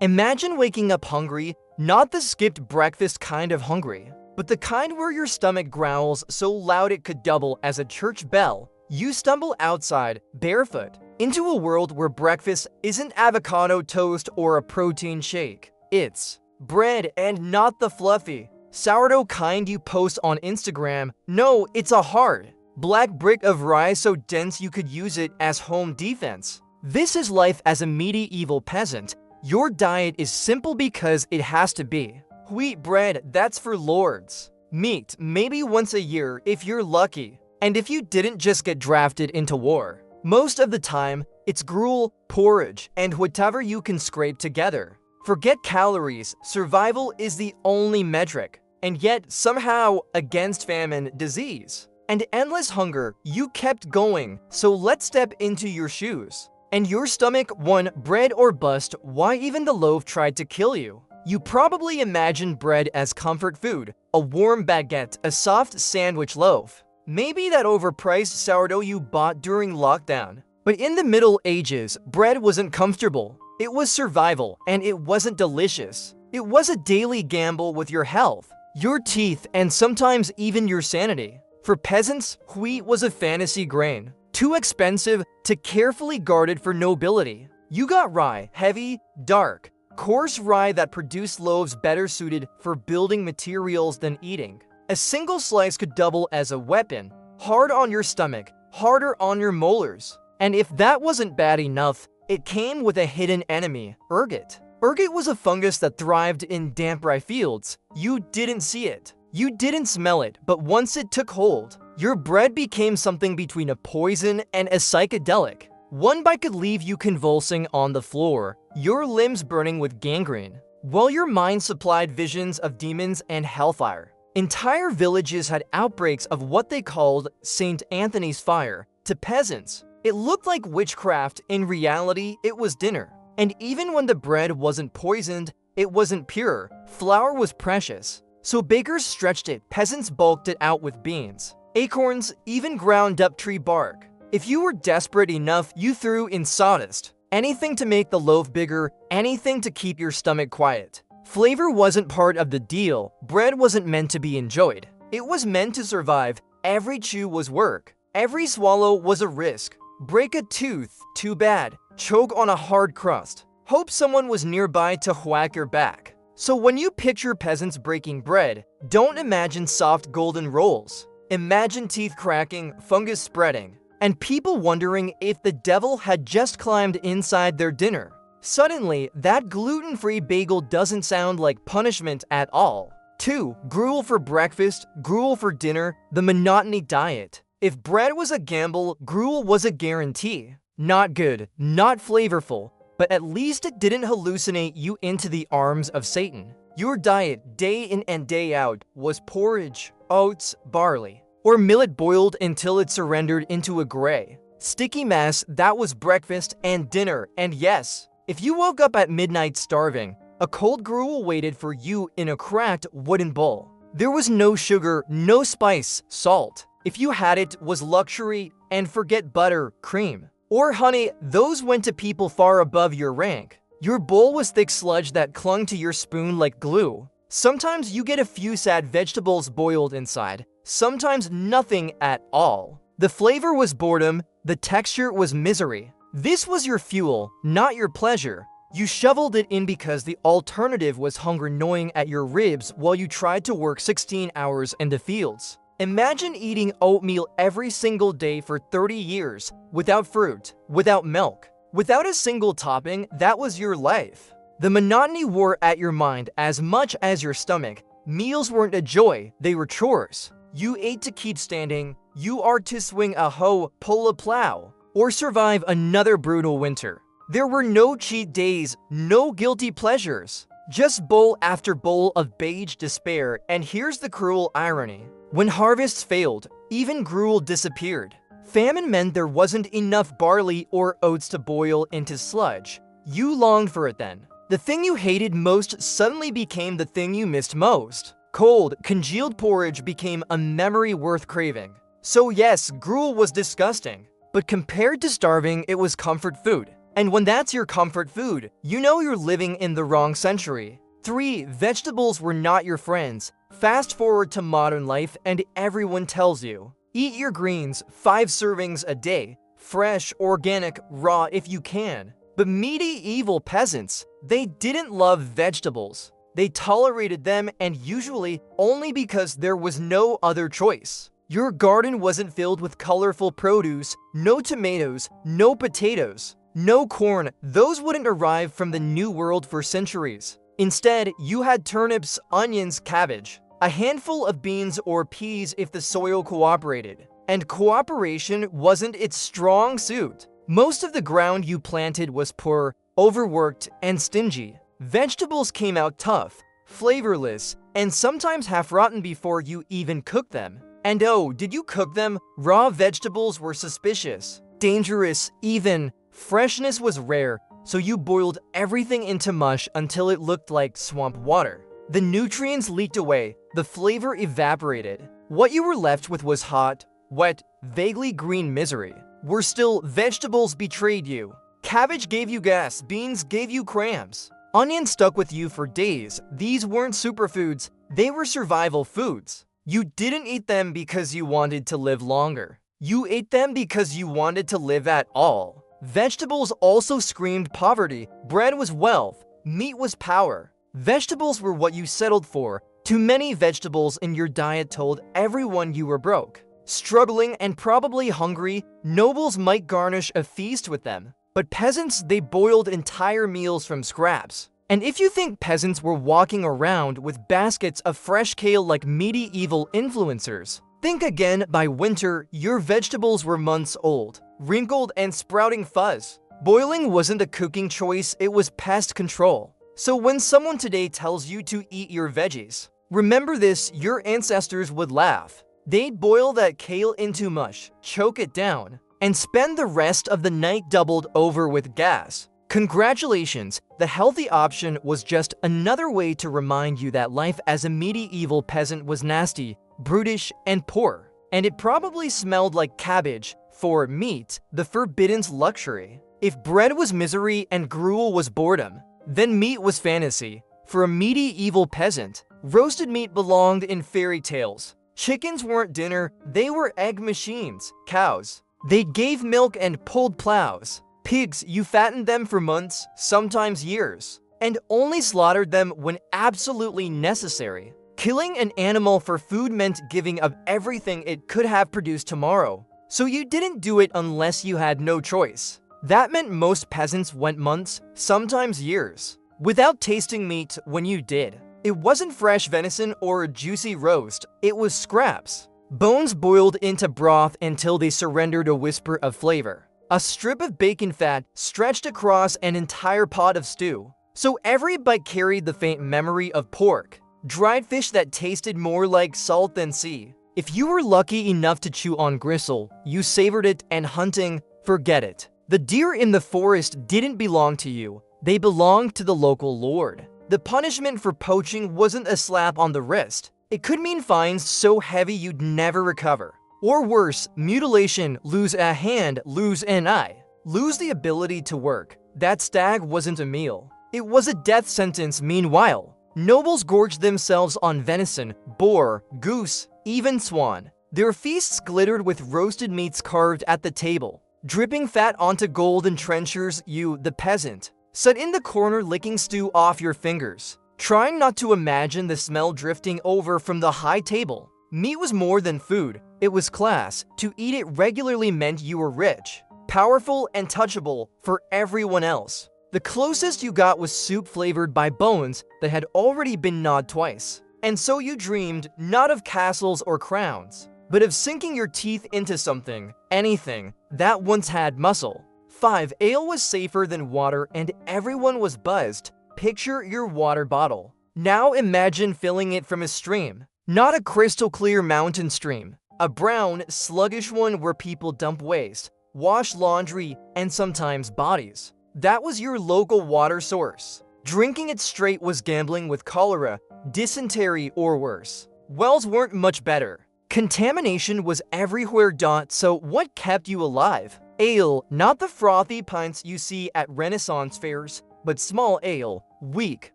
Imagine waking up hungry, not the skipped breakfast kind of hungry, but the kind where your stomach growls so loud it could double as a church bell. You stumble outside, barefoot, into a world where breakfast isn't avocado toast or a protein shake. It's bread, and not the fluffy, sourdough kind you post on Instagram. No, it's a hard, black brick of rye so dense you could use it as home defense. This is life as a medieval peasant. Your diet is simple because it has to be. Wheat bread, that's for lords. Meat, maybe once a year if you're lucky. And if you didn't just get drafted into war. Most of the time, it's gruel, porridge, and whatever you can scrape together. Forget calories, survival is the only metric. And yet, somehow, against famine, disease, and endless hunger, you kept going. So let's step into your shoes. And your stomach, one, bread or bust, why even the loaf tried to kill you. You probably imagine bread as comfort food, a warm baguette, a soft sandwich loaf. Maybe that overpriced sourdough you bought during lockdown. But in the Middle Ages, bread wasn't comfortable. It was survival, and it wasn't delicious. It was a daily gamble with your health, your teeth, and sometimes even your sanity. For peasants, wheat was a fantasy grain, too expensive to carefully guarded for nobility. You got rye, heavy, dark, coarse rye that produced loaves better suited for building materials than eating. A single slice could double as a weapon, hard on your stomach, harder on your molars. And if that wasn't bad enough, it came with a hidden enemy, ergot. Ergot was a fungus that thrived in damp rye fields. You didn't see it. You didn't smell it, but once it took hold, your bread became something between a poison and a psychedelic. One bite could leave you convulsing on the floor, your limbs burning with gangrene, while your mind supplied visions of demons and hellfire. Entire villages had outbreaks of what they called St. Anthony's fire. To peasants, it looked like witchcraft. In reality, it was dinner. And even when the bread wasn't poisoned, it wasn't pure. Flour was precious. So bakers stretched it, peasants bulked it out with beans, acorns, even ground up tree bark. If you were desperate enough, you threw in sawdust. Anything to make the loaf bigger, anything to keep your stomach quiet. Flavor wasn't part of the deal. Bread wasn't meant to be enjoyed. It was meant to survive. Every chew was work. Every swallow was a risk. Break a tooth, too bad. Choke on a hard crust. Hope someone was nearby to whack your back. So when you picture peasants breaking bread, don't imagine soft golden rolls. Imagine teeth cracking, fungus spreading, and people wondering if the devil had just climbed inside their dinner. Suddenly, that gluten-free bagel doesn't sound like punishment at all. 2. Gruel for breakfast, gruel for dinner, the monotony diet. If bread was a gamble, gruel was a guarantee. Not good, not flavorful, but at least it didn't hallucinate you into the arms of Satan. Your diet, day in and day out, was porridge, oats, barley, or millet boiled until it surrendered into a gray, sticky mass. That was breakfast and dinner. And yes, if you woke up at midnight starving, a cold gruel waited for you in a cracked wooden bowl. There was no sugar, no spice, salt. If you had it, was luxury, and forget butter, cream, or honey, those went to people far above your rank. Your bowl was thick sludge that clung to your spoon like glue. Sometimes you get a few sad vegetables boiled inside, sometimes nothing at all. The flavor was boredom, the texture was misery. This was your fuel, not your pleasure. You shoveled it in because the alternative was hunger gnawing at your ribs while you tried to work 16 hours in the fields. Imagine eating oatmeal every single day for 30 years, without fruit, without milk, without a single topping. That was your life. The monotony wore at your mind as much as your stomach. Meals weren't a joy, they were chores. You ate to keep standing. You are to swing a hoe, pull a plow, or survive another brutal winter. There were no cheat days, no guilty pleasures, just bowl after bowl of beige despair. And here's the cruel irony. When harvests failed, even gruel disappeared. Famine meant there wasn't enough barley or oats to boil into sludge. You longed for it then. The thing you hated most suddenly became the thing you missed most. Cold, congealed porridge became a memory worth craving. So yes, gruel was disgusting, but compared to starving, it was comfort food. And when that's your comfort food, you know you're living in the wrong century. 3. Vegetables were not your friends. Fast forward to modern life and everyone tells you, eat your greens, 5 servings a day, fresh, organic, raw if you can. But medieval peasants, they didn't love vegetables. They tolerated them, and usually only because there was no other choice. Your garden wasn't filled with colorful produce, no tomatoes, no potatoes, no corn. Those wouldn't arrive from the New World for centuries. Instead, you had turnips, onions, cabbage, a handful of beans or peas if the soil cooperated. And cooperation wasn't its strong suit. Most of the ground you planted was poor, overworked, and stingy. Vegetables came out tough, flavorless, and sometimes half-rotten before you even cooked them. And oh, did you cook them? Raw vegetables were suspicious, dangerous, even. Freshness was rare, so you boiled everything into mush until it looked like swamp water. The nutrients leaked away, the flavor evaporated. What you were left with was hot, wet, vaguely green misery. Worse still, vegetables betrayed you. Cabbage gave you gas, beans gave you cramps. Onions stuck with you for days. These weren't superfoods, they were survival foods. You didn't eat them because you wanted to live longer. You ate them because you wanted to live at all. Vegetables also screamed poverty. Bread was wealth. Meat was power. Vegetables were what you settled for. Too many vegetables in your diet told everyone you were broke. Struggling and probably hungry, nobles might garnish a feast with them. But peasants, they boiled entire meals from scraps. And if you think peasants were walking around with baskets of fresh kale like medieval influencers, think again. By winter, your vegetables were months old, wrinkled and sprouting fuzz. Boiling wasn't a cooking choice, it was pest control. So when someone today tells you to eat your veggies, remember this: your ancestors would laugh. They'd boil that kale into mush, choke it down, and spend the rest of the night doubled over with gas. Congratulations, the healthy option was just another way to remind you that life as a medieval peasant was nasty, brutish, and poor. And it probably smelled like cabbage. For meat, the forbidden luxury. If bread was misery and gruel was boredom, then meat was fantasy. For a medieval peasant, roasted meat belonged in fairy tales. Chickens weren't dinner, they were egg machines. Cows, they gave milk and pulled plows. Pigs, you fattened them for months, sometimes years, and only slaughtered them when absolutely necessary. Killing an animal for food meant giving up everything it could have produced tomorrow. So you didn't do it unless you had no choice. That meant most peasants went months, sometimes years, without tasting meat when you did. It wasn't fresh venison or a juicy roast, it was scraps. Bones boiled into broth until they surrendered a whisper of flavor. A strip of bacon fat stretched across an entire pot of stew. So every bite carried the faint memory of pork, dried fish that tasted more like salt than sea. If you were lucky enough to chew on gristle, you savored it, and hunting, forget it. The deer in the forest didn't belong to you, they belonged to the local lord. The punishment for poaching wasn't a slap on the wrist. It could mean fines so heavy you'd never recover. Or worse, mutilation: lose a hand, lose an eye, lose the ability to work. That stag wasn't a meal, it was a death sentence. Meanwhile, nobles gorged themselves on venison, boar, goose, even swan. Their feasts glittered with roasted meats carved at the table, dripping fat onto golden trenchers. You, the peasant, sat in the corner licking stew off your fingers, trying not to imagine the smell drifting over from the high table. Meat was more than food, it was class. To eat it regularly meant you were rich, powerful, and touchable for everyone else. The closest you got was soup flavored by bones that had already been gnawed twice. And so you dreamed not of castles or crowns, but of sinking your teeth into something, anything, that once had muscle. 5. Ale was safer than water and everyone was buzzed. Picture your water bottle. Now imagine filling it from a stream. Not a crystal clear mountain stream. A brown, sluggish one where people dump waste, wash laundry, and sometimes bodies. That was your local water source. Drinking it straight was gambling with cholera, dysentery, or worse. Wells weren't much better. Contamination was everywhere. So what kept you alive? Ale, not the frothy pints you see at Renaissance fairs, but small ale, weak,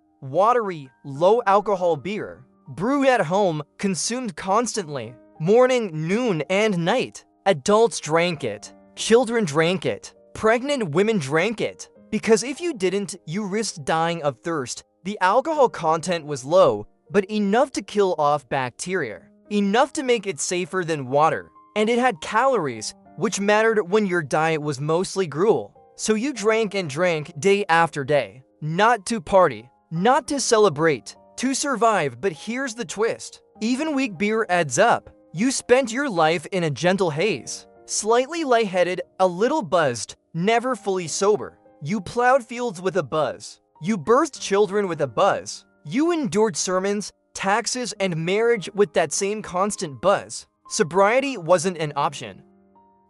watery, low-alcohol beer. Brewed at home, consumed constantly, morning, noon, and night. Adults drank it. Children drank it. Pregnant women drank it. Because if you didn't, you risked dying of thirst. The alcohol content was low, but enough to kill off bacteria. Enough to make it safer than water. And it had calories, which mattered when your diet was mostly gruel. So you drank and drank day after day. Not to party, not to celebrate, to survive, but here's the twist. Even weak beer adds up. You spent your life in a gentle haze. Slightly lightheaded, a little buzzed, never fully sober. You plowed fields with a buzz. You birthed children with a buzz. You endured sermons, taxes, and marriage with that same constant buzz. Sobriety wasn't an option.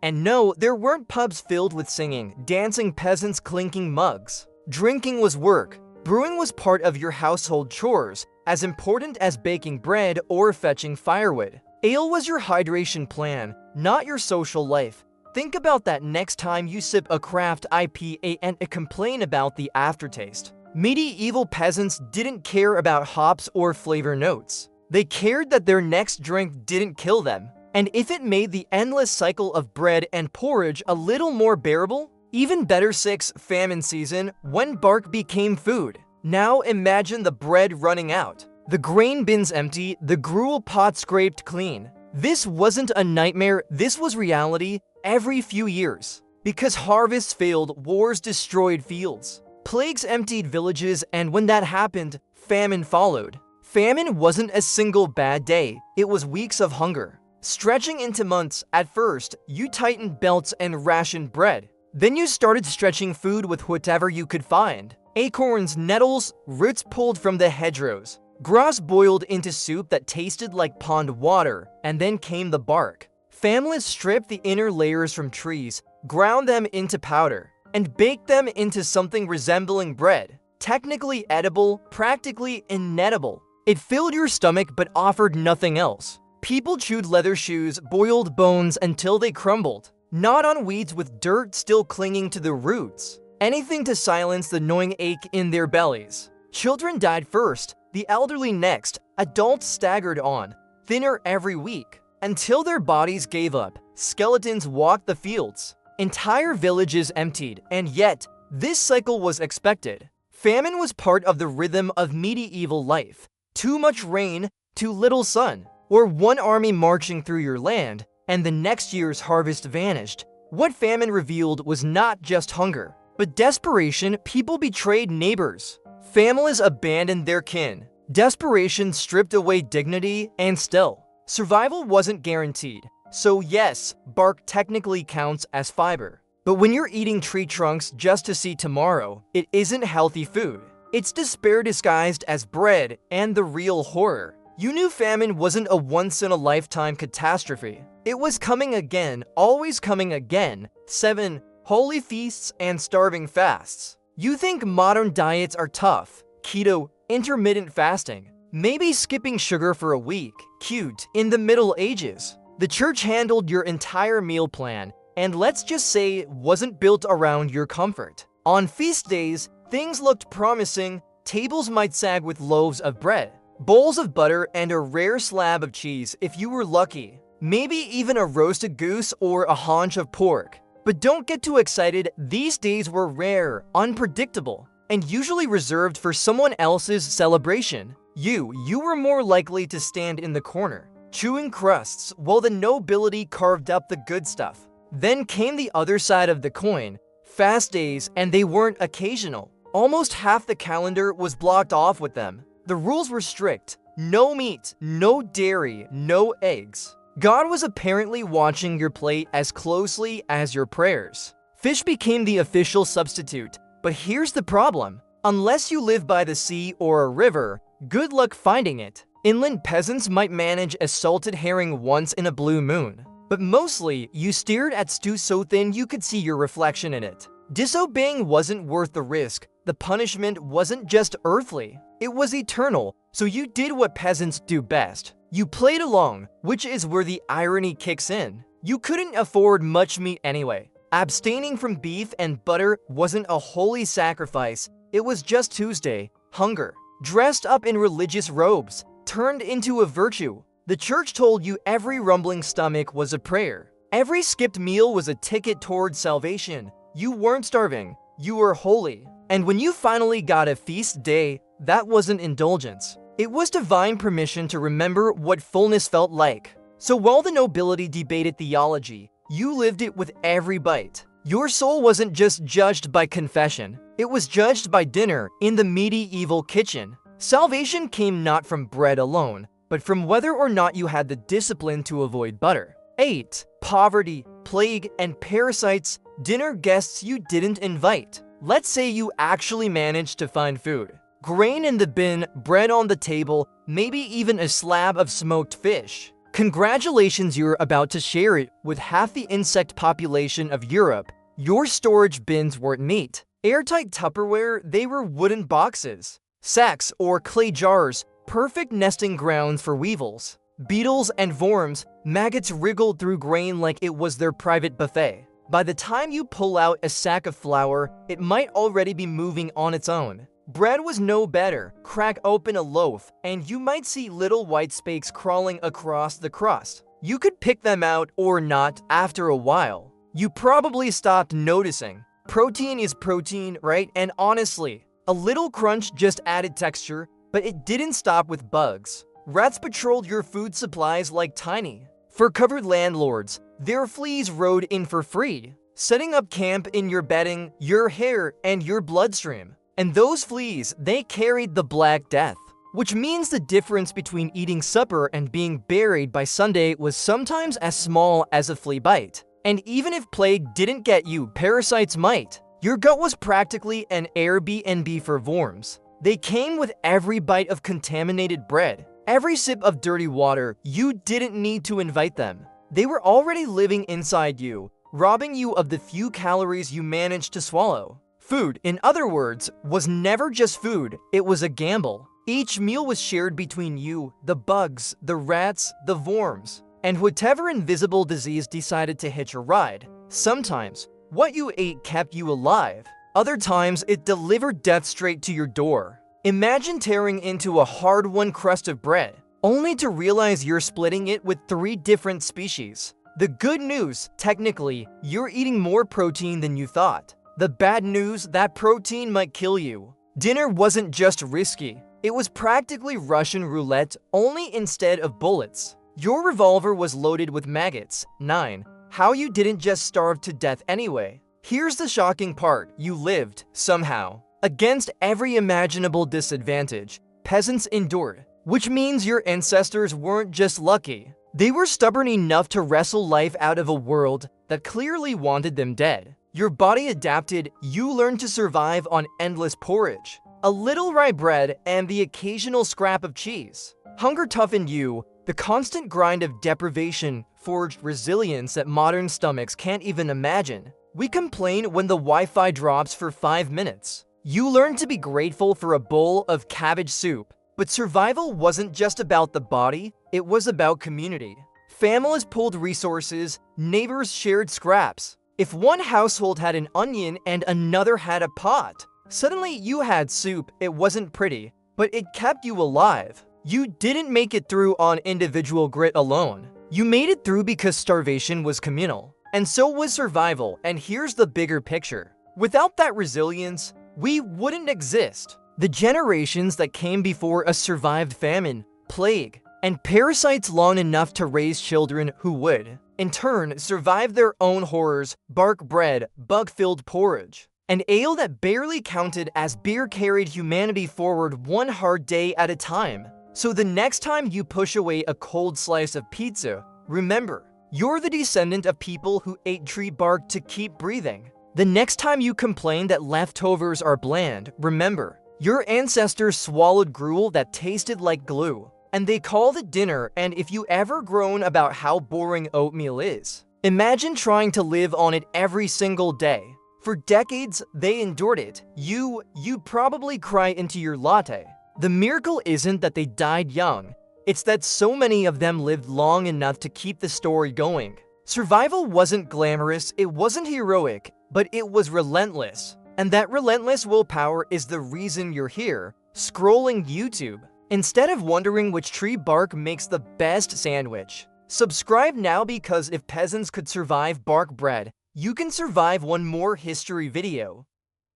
And no, there weren't pubs filled with singing, dancing peasants clinking mugs. Drinking was work. Brewing was part of your household chores, as important as baking bread or fetching firewood. Ale was your hydration plan, not your social life. Think about that next time you sip a craft IPA and complain about the aftertaste. Medieval peasants didn't care about hops or flavor notes. They cared that their next drink didn't kill them. And if it made the endless cycle of bread and porridge a little more bearable, even better. 6. Famine season, when bark became food. Now imagine the bread running out, the grain bins empty, the gruel pot scraped clean. This wasn't a nightmare, this was reality every few years. Because harvests failed, wars destroyed fields. Plagues emptied villages, and when that happened, famine followed. Famine wasn't a single bad day, it was weeks of hunger. Stretching into months. At first, you tightened belts and rationed bread. Then you started stretching food with whatever you could find. Acorns, nettles, roots pulled from the hedgerows. Grass boiled into soup that tasted like pond water, and then came the bark. Families stripped the inner layers from trees, ground them into powder, and baked them into something resembling bread. Technically edible, practically inedible. It filled your stomach but offered nothing else. People chewed leather shoes, boiled bones until they crumbled. Not on weeds with dirt still clinging to the roots. Anything to silence the gnawing ache in their bellies. Children died first, the elderly next, adults staggered on, thinner every week. Until their bodies gave up, skeletons walked the fields. Entire villages emptied, and yet, this cycle was expected. Famine was part of the rhythm of medieval life. Too much rain, too little sun. Or one army marching through your land, and the next year's harvest vanished. What famine revealed was not just hunger, but desperation. People betrayed neighbors. Families abandoned their kin. Desperation stripped away dignity, and still, survival wasn't guaranteed. So yes, bark technically counts as fiber. But when you're eating tree trunks just to see tomorrow, it isn't healthy food. It's despair disguised as bread, and the real horror. You knew famine wasn't a once-in-a-lifetime catastrophe. It was coming again, always coming again. 7. Holy feasts and starving fasts. You think modern diets are tough. Keto, intermittent fasting. Maybe skipping sugar for a week. Cute. In the Middle Ages, the church handled your entire meal plan, and let's just say it wasn't built around your comfort. On feast days, things looked promising. Tables might sag with loaves of bread, bowls of butter, and a rare slab of cheese if you were lucky. Maybe even a roasted goose or a haunch of pork. But don't get too excited, these days were rare, unpredictable, and usually reserved for someone else's celebration. You were more likely to stand in the corner, chewing crusts while the nobility carved up the good stuff. Then came the other side of the coin, fast days, and they weren't occasional. Almost half the calendar was blocked off with them. The rules were strict. No meat, no dairy, no eggs. God was apparently watching your plate as closely as your prayers. Fish became the official substitute. But here's the problem. Unless you live by the sea or a river, good luck finding it. Inland peasants might manage a salted herring once in a blue moon. But mostly, you stared at stew so thin you could see your reflection in it. Disobeying wasn't worth the risk. The punishment wasn't just earthly. It was eternal, so you did what peasants do best. You played along, which is where the irony kicks in. You couldn't afford much meat anyway. Abstaining from beef and butter wasn't a holy sacrifice, it was just Tuesday. Hunger, dressed up in religious robes, turned into a virtue. The church told you every rumbling stomach was a prayer. Every skipped meal was a ticket towards salvation. You weren't starving, you were holy. And when you finally got a feast day, that wasn't indulgence. It was divine permission to remember what fullness felt like. So while the nobility debated theology, you lived it with every bite. Your soul wasn't just judged by confession, it was judged by dinner in the medieval kitchen. Salvation came not from bread alone, but from whether or not you had the discipline to avoid butter. 8. Poverty, plague, and parasites, dinner guests you didn't invite. Let's say you actually managed to find food. Grain in the bin, bread on the table, maybe even a slab of smoked fish. Congratulations, you're about to share it with half the insect population of Europe. Your storage bins weren't meat. Airtight Tupperware, they were wooden boxes. Sacks or clay jars, perfect nesting grounds for weevils. Beetles and worms, maggots wriggled through grain like it was their private buffet. By the time you pull out a sack of flour, it might already be moving on its own. Bread was no better. Crack open a loaf, and you might see little white specks crawling across the crust. You could pick them out or not after a while. You probably stopped noticing. Protein is protein, right? And honestly, a little crunch just added texture, but it didn't stop with bugs. Rats patrolled your food supplies like tiny, fur-covered landlords. Their fleas rode in for free, setting up camp in your bedding, your hair, and your bloodstream. And those fleas, they carried the Black Death, which means the difference between eating supper and being buried by Sunday was sometimes as small as a flea bite. And even if plague didn't get you, parasites might. Your gut was practically an Airbnb for worms. They came with every bite of contaminated bread, every sip of dirty water. You didn't need to invite them. They were already living inside you, robbing you of the few calories you managed to swallow. Food, in other words, was never just food, it was a gamble. Each meal was shared between you, the bugs, the rats, the worms, and whatever invisible disease decided to hitch a ride. Sometimes, what you ate kept you alive. Other times, it delivered death straight to your door. Imagine tearing into a hard-won crust of bread, only to realize you're splitting it with 3 different species. The good news, technically, you're eating more protein than you thought. The bad news, that protein might kill you. Dinner wasn't just risky. It was practically Russian roulette, only instead of bullets. Your revolver was loaded with maggots. 9. How you didn't just starve to death anyway. Here's the shocking part. You lived, somehow. Against every imaginable disadvantage, peasants endured. Which means your ancestors weren't just lucky. They were stubborn enough to wrestle life out of a world that clearly wanted them dead. Your body adapted, you learned to survive on endless porridge, a little rye bread, and the occasional scrap of cheese. Hunger toughened you, the constant grind of deprivation forged resilience that modern stomachs can't even imagine. We complain when the Wi-Fi drops for 5 minutes. You learned to be grateful for a bowl of cabbage soup, but survival wasn't just about the body, it was about community. Families pooled resources, neighbors shared scraps. If one household had an onion and another had a pot, suddenly you had soup. It wasn't pretty, but it kept you alive. You didn't make it through on individual grit alone. You made it through because starvation was communal, and so was survival. And here's the bigger picture. Without that resilience, we wouldn't exist. The generations that came before us survived famine, plague, and parasites long enough to raise children who would, in turn, survive their own horrors: bark bread, bug-filled porridge, an ale that barely counted as beer carried humanity forward one hard day at a time. So the next time you push away a cold slice of pizza, remember, you're the descendant of people who ate tree bark to keep breathing. The next time you complain that leftovers are bland, remember, your ancestors swallowed gruel that tasted like glue, and they called it dinner. And if you ever groan about how boring oatmeal is, imagine trying to live on it every single day. For decades, they endured it. You'd probably cry into your latte. The miracle isn't that they died young, it's that so many of them lived long enough to keep the story going. Survival wasn't glamorous, it wasn't heroic, but it was relentless. And that relentless willpower is the reason you're here, scrolling YouTube, instead of wondering which tree bark makes the best sandwich. Subscribe now, because if peasants could survive bark bread, you can survive one more history video.